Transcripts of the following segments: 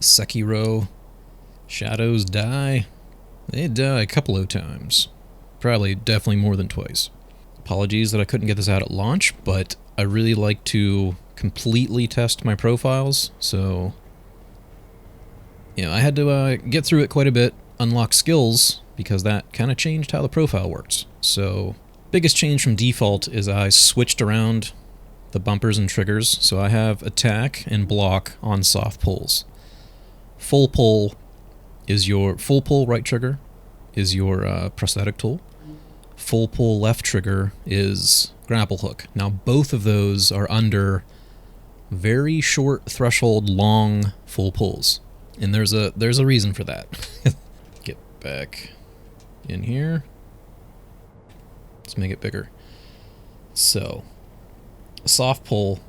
Sekiro. Shadows die. They die a couple of times. Probably, definitely more than twice. Apologies that I couldn't get this out at launch, but I really like to completely test my profiles, so... I had to get through it quite a bit, unlock skills, because that kind of changed how the profile works. So, biggest change from default is I switched around the bumpers and triggers, so I have attack and block on soft pulls. Full pull right trigger is your prosthetic tool. Full pull left trigger is grapple hook. Now both of those are under very short threshold long full pulls. And there's a reason for that. Get back in here. Let's make it bigger. So, a soft pull,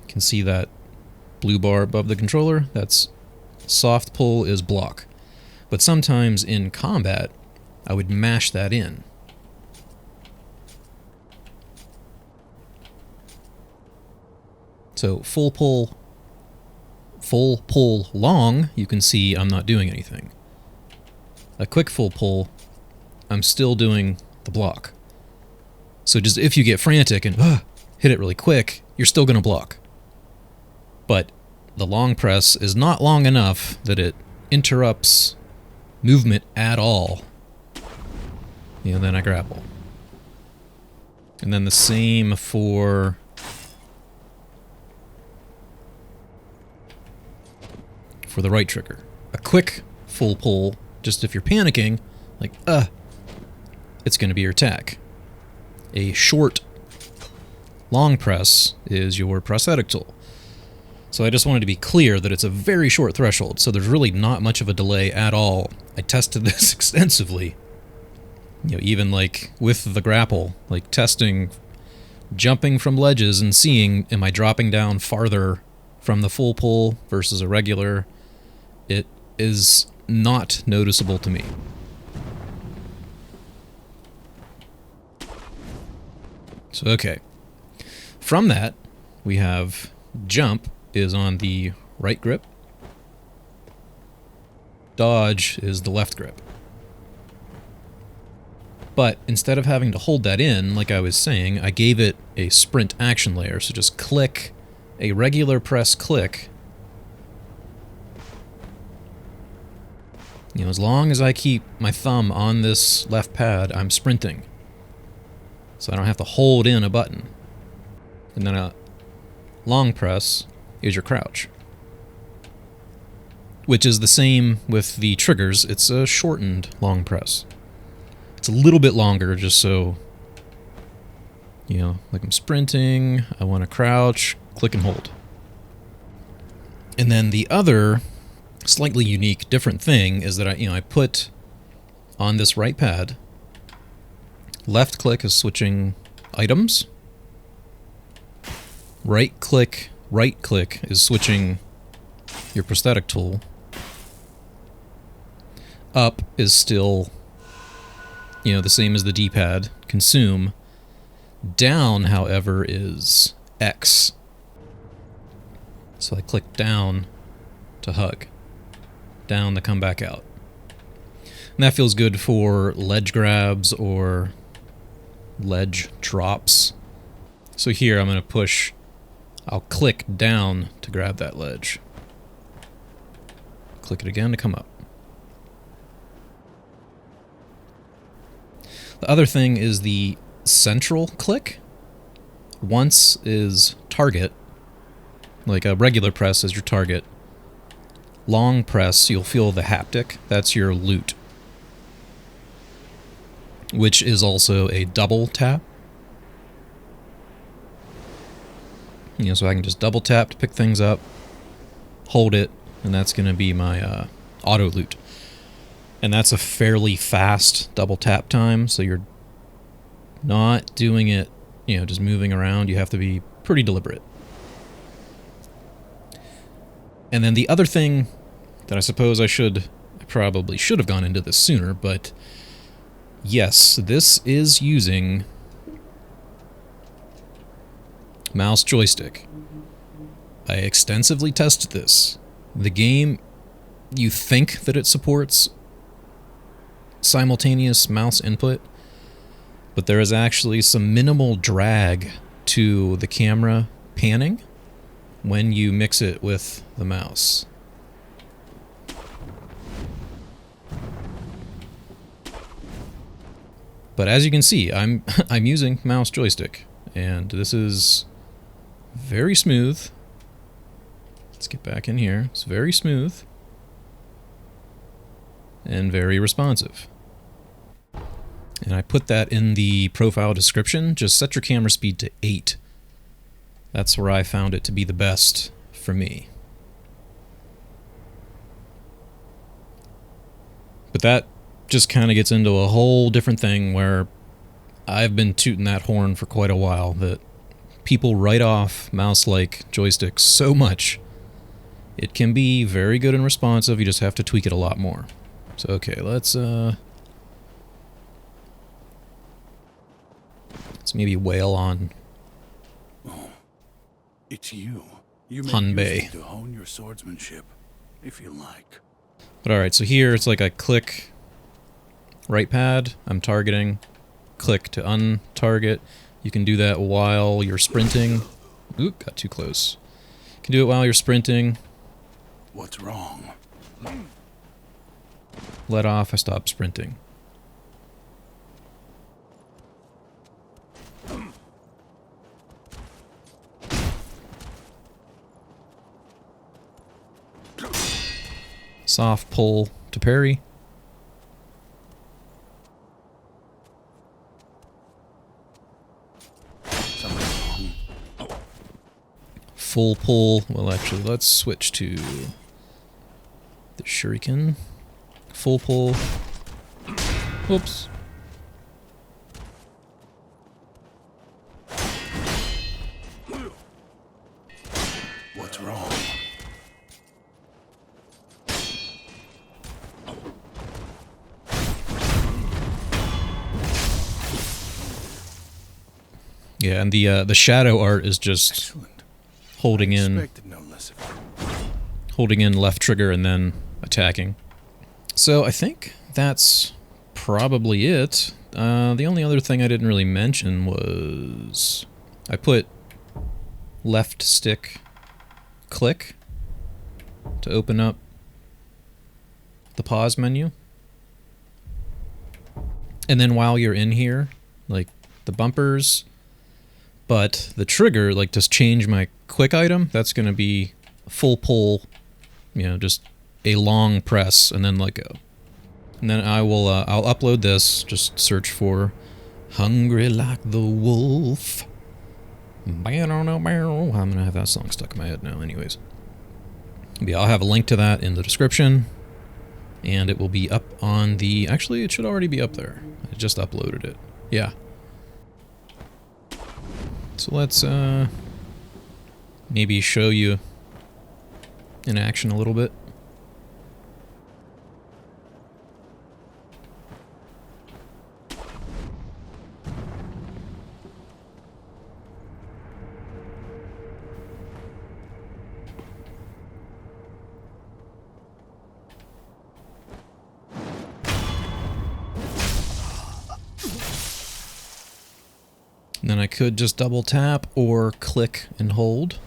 you can see that blue bar above the controller, that's soft pull is block. But sometimes in combat, I would mash that in. So full pull long, you can see I'm not doing anything. A quick full pull, I'm still doing the block. So just if you get frantic and hit it really quick, you're still going to block. But the long press is not long enough that it interrupts movement at all. Then I grapple. And then the same for the right trigger. A quick full pull, just if you're panicking, like, it's going to be your attack. A short long press is your prosthetic tool. So I just wanted to be clear that it's a very short threshold, so there's really not much of a delay at all. I tested this extensively. Even like with the grapple, like testing jumping from ledges and seeing, am I dropping down farther from the full pull versus a regular? It is not noticeable to me. So, okay. From that, we have jump is on the right grip. Dodge is the left grip. But instead of having to hold that in, like I was saying, I gave it a sprint action layer. So just click, a regular press click. As long as I keep my thumb on this left pad, I'm sprinting. So I don't have to hold in a button. And then a long press is your crouch. Which is the same with the triggers. It's a shortened long press. It's a little bit longer just so, like I'm sprinting, I want to crouch, click and hold. And then the other slightly unique, different thing is that I put on this right pad, left click is switching items, right click is switching your prosthetic tool, up is still, the same as the D-pad, consume, down, however, is X. So I click down to hug. Down to come back out. And that feels good for ledge grabs or ledge drops. So here I'm going to push, I'll click down to grab that ledge. Click it again to come up. The other thing is the central click. Once is target, like a regular press is your target. Long press, you'll feel the haptic. That's your loot. Which is also a double tap. So I can just double tap to pick things up, hold it, and that's going to be my auto loot. And that's a fairly fast double tap time, so you're not doing it, just moving around. You have to be pretty deliberate. And then the other thing that I suppose I probably should have gone into this sooner, but yes, this is using mouse joystick. I extensively tested this. The game you think that it supports simultaneous mouse input, but there is actually some minimal drag to the camera panning when you mix it with the mouse. But as you can see, I'm using mouse joystick, and this is very smooth. Let's get back in here. It's very smooth and very responsive. And I put that in the profile description. Just set your camera speed to 8. That's where I found it to be the best for me. But that just kind of gets into a whole different thing where I've been tooting that horn for quite a while, that people write off mouse-like joysticks so much. It can be very good and responsive, you just have to tweak it a lot more. So okay, let's maybe wail on It's you. You may Hanbei. use it to hone your swordsmanship, if you like. But alright, so here it's like I click right pad, I'm targeting, click to untarget. You can do that while you're sprinting. Oop, got too close. You can do it while you're sprinting. What's wrong? Let off, I stop sprinting. Soft pull to parry. Something wrong? Full pull. Well, actually, let's switch to the shuriken. Full pull. Whoops. What's wrong? Yeah, and the shadow art is just Excellent. holding I in expected no less of left trigger and then attacking. So I think that's probably it. The only other thing I didn't really mention was I put left stick click to open up the pause menu. And then while you're in here, like the bumpers, but the trigger, like to change my quick item, that's going to be full pull, you know, just a long press and then let go. And then I will, I'll upload this, just search for Hungry Like the Wolf. I'm going to have that song stuck in my head now anyways. But yeah, I'll have a link to that in the description. And it will be up on the... Actually, it should already be up there. I just uploaded it. Yeah. So let's maybe show you in action a little bit. And then I could just double tap or click and hold.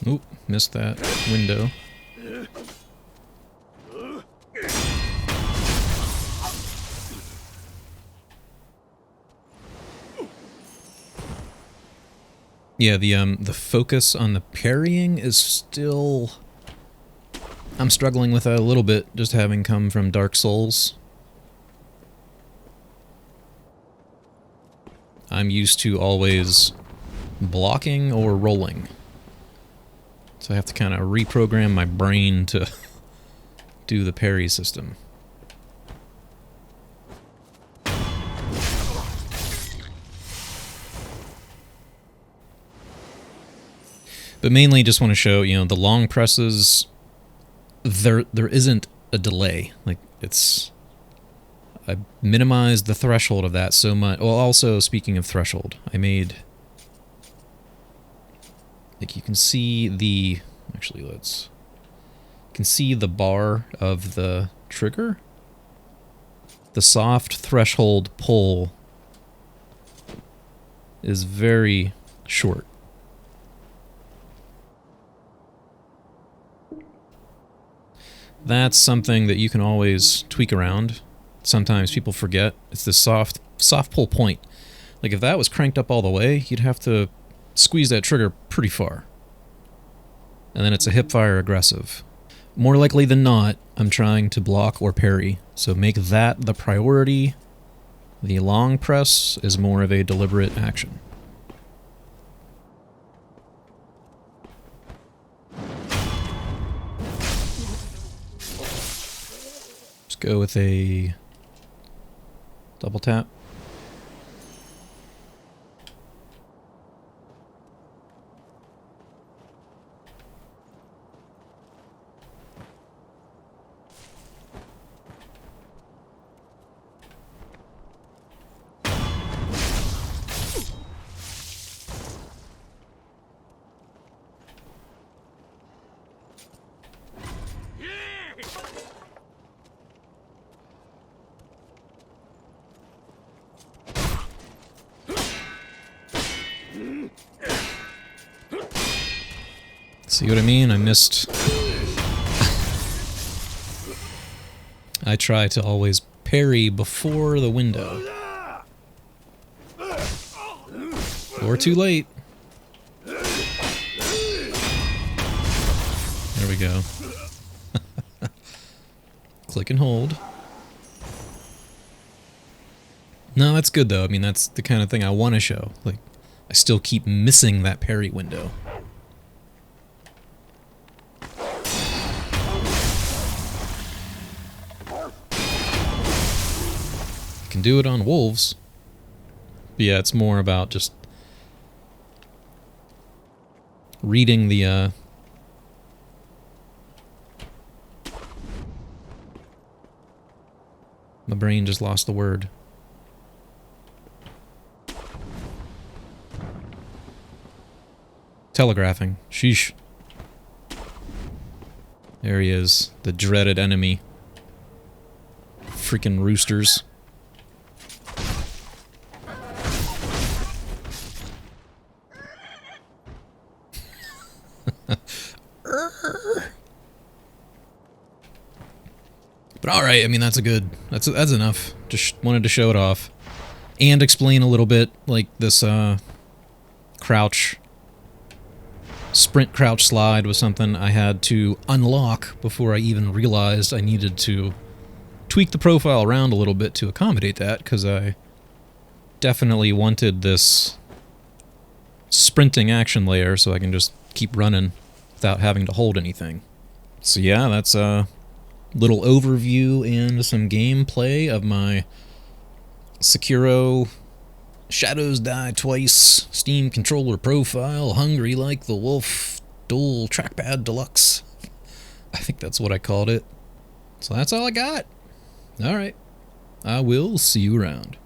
Oop, missed that window. Yeah, the focus on the parrying is still... I'm struggling with that a little bit, just having come from Dark Souls. I'm used to always blocking or rolling. So I have to kind of reprogram my brain to do the parry system. But mainly just want to show, you know, the long presses, there isn't a delay. Like, I minimized the threshold of that so much. Well, also, speaking of threshold, I made, like, you can see the, actually, you can see the bar of the trigger. The soft threshold pull is very short. That's something that you can always tweak around. Sometimes people forget. It's the soft pull point. Like, if that was cranked up all the way, you'd have to squeeze that trigger pretty far. And then it's a hipfire aggressive. More likely than not, I'm trying to block or parry. So make that the priority. The long press is more of a deliberate action. Let's go with a double tap. See what I mean? I missed. I try to always parry before the window. Or too late. There we go. Click and hold. No, that's good though. I mean, that's the kind of thing I want to show. Like, I still keep missing that parry window. Can do it on wolves. But yeah, it's more about just reading the my brain just lost the word. Telegraphing. Sheesh. There he is, the dreaded enemy. Freaking roosters. But alright, I mean, that's enough. Just wanted to show it off. And explain a little bit, like, this, sprint crouch slide was something I had to unlock before I even realized I needed to tweak the profile around a little bit to accommodate that, because I definitely wanted this sprinting action layer so I can just keep running without having to hold anything. So yeah, that's a little overview and some gameplay of my Sekiro Shadows Die Twice Steam controller profile, Hungry Like the Wolf Dual Trackpad Deluxe. I think that's what I called it. So that's all I got. Alright. I will see you around.